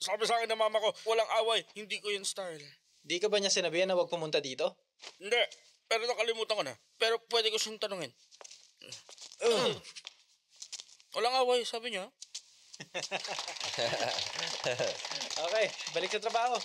Sabi sa akin ng mama ko, walang away, hindi ko yung style. Di ka ba niya sinabihan na huwag pumunta dito? Hindi, pero nakalimutan ko na. Pero pwede ko siyang tanungin. Walang away, sabi niya. Okay, balik sa trabaho.